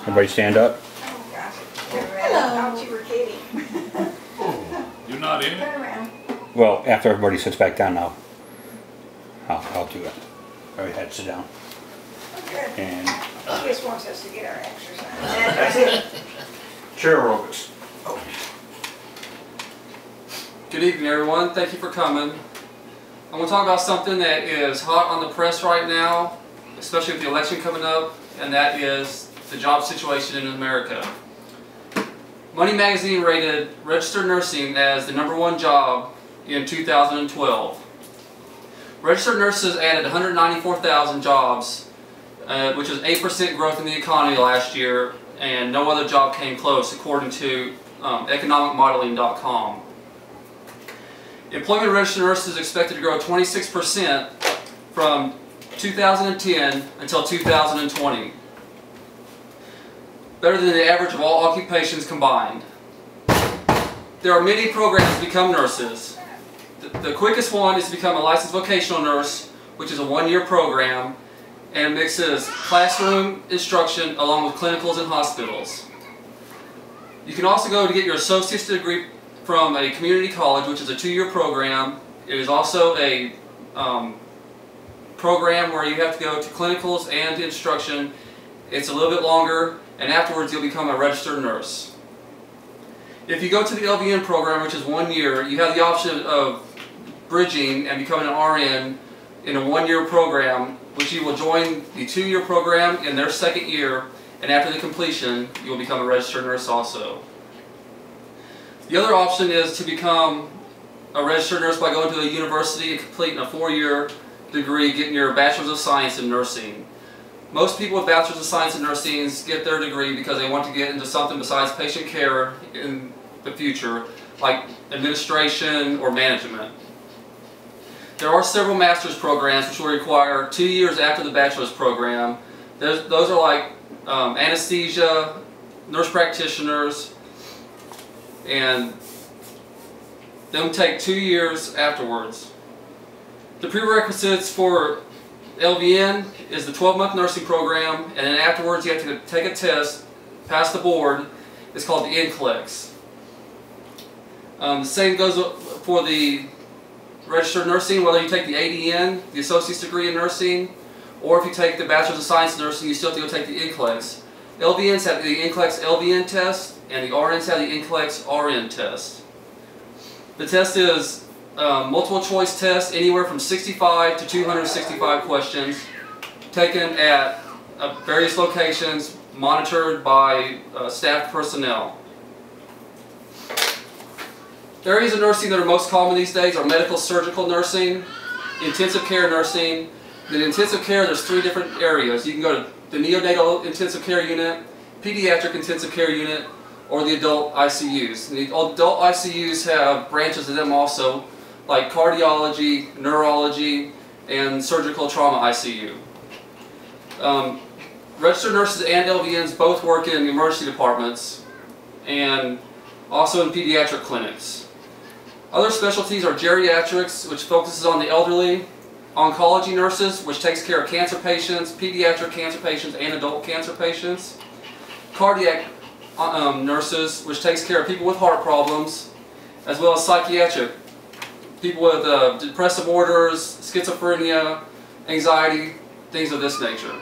Everybody stand up. Oh gosh, hello. I thought you were kidding. You're not in it? Turn around. Well, after everybody sits back down now, I'll do it. Everybody had to sit down. Good. And He just wants us to get our exercise. That's it. chair aerobics. Good evening, everyone. Thank you for coming. I'm going to talk about something that is hot on the press right now, especially with the election coming up, and that is the job situation in America. Money Magazine rated registered nursing as the #1 job in 2012. Registered nurses added 194,000 jobs, which is 8% growth in the economy last year, and no other job came close according to economicmodeling.com. Employment of registered nurses is expected to grow 26% from 2010 until 2020. Better than the average of all occupations combined. There are many programs to become nurses. The quickest one is to become a licensed vocational nurse, which is a 1-year program and mixes classroom instruction along with clinicals in hospitals. You can also go to get your associate's degree from a community college, which is a 2-year program. It is also a program where you have to go to clinicals and instruction. It's a little bit longer, and afterwards you'll become a registered nurse. If you go to the LVN program, which is 1 year, you have the option of bridging and becoming an RN in a 1-year program, which you will join the 2-year program in their 2nd year, and after the completion, you will become a registered nurse also. The other option is to become a registered nurse by going to a university and completing a 4-year degree, getting your Bachelor's of Science in Nursing. Most people with Bachelor's of Science in Nursing get their degree because they want to get into something besides patient care in the future, like administration or management. There are several master's programs which will require 2 years after the bachelor's program. Those are like anesthesia, nurse practitioners, and them take 2 years afterwards. The prerequisites for LVN is the 12-month nursing program, and then afterwards you have to take a test, pass the board. It's called the NCLEX. The same goes for the registered nursing, whether you take the ADN, the associate's degree in nursing, or if you take the Bachelor's of Science in Nursing, you still have to go take the NCLEX. LVNs have the NCLEX LVN test, and the RNs have the NCLEX RN test. The test is multiple choice test, anywhere from 65 to 265 questions, taken at various locations, monitored by staff personnel. Areas of nursing that are most common these days are medical surgical nursing, intensive care nursing. In intensive care, there's 3 different areas. You can go to the neonatal intensive care unit, pediatric intensive care unit, or the adult ICUs. And the adult ICUs have branches of them also, like cardiology, neurology, and surgical trauma ICU. Registered nurses and LVNs both work in emergency departments and also in pediatric clinics. Other specialties are geriatrics, which focuses on the elderly, oncology nurses, which takes care of cancer patients, pediatric cancer patients, and adult cancer patients, cardiac nurses, which takes care of people with heart problems, as well as psychiatric, people with depressive orders, schizophrenia, anxiety, things of this nature.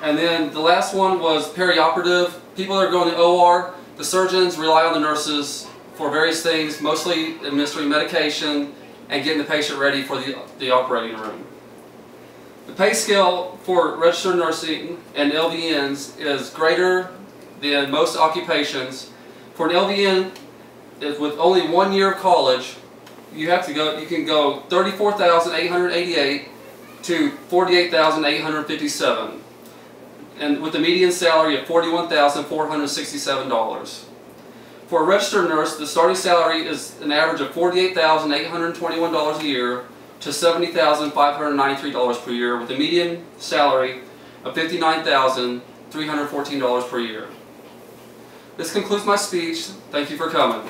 And then the last one was perioperative. People that are going to OR, the surgeons rely on the nurses for various things, mostly administering medication and getting the patient ready for the operating room. The pay scale for registered nursing and LVNs is greater than most occupations. For an LVN, with only 1 year of college, you can go $34,888 to $48,857, and with the median salary of $41,467. For a registered nurse, the starting salary is an average of $48,821 a year to $70,593 per year, with a median salary of $59,314 per year. This concludes my speech. Thank you for coming.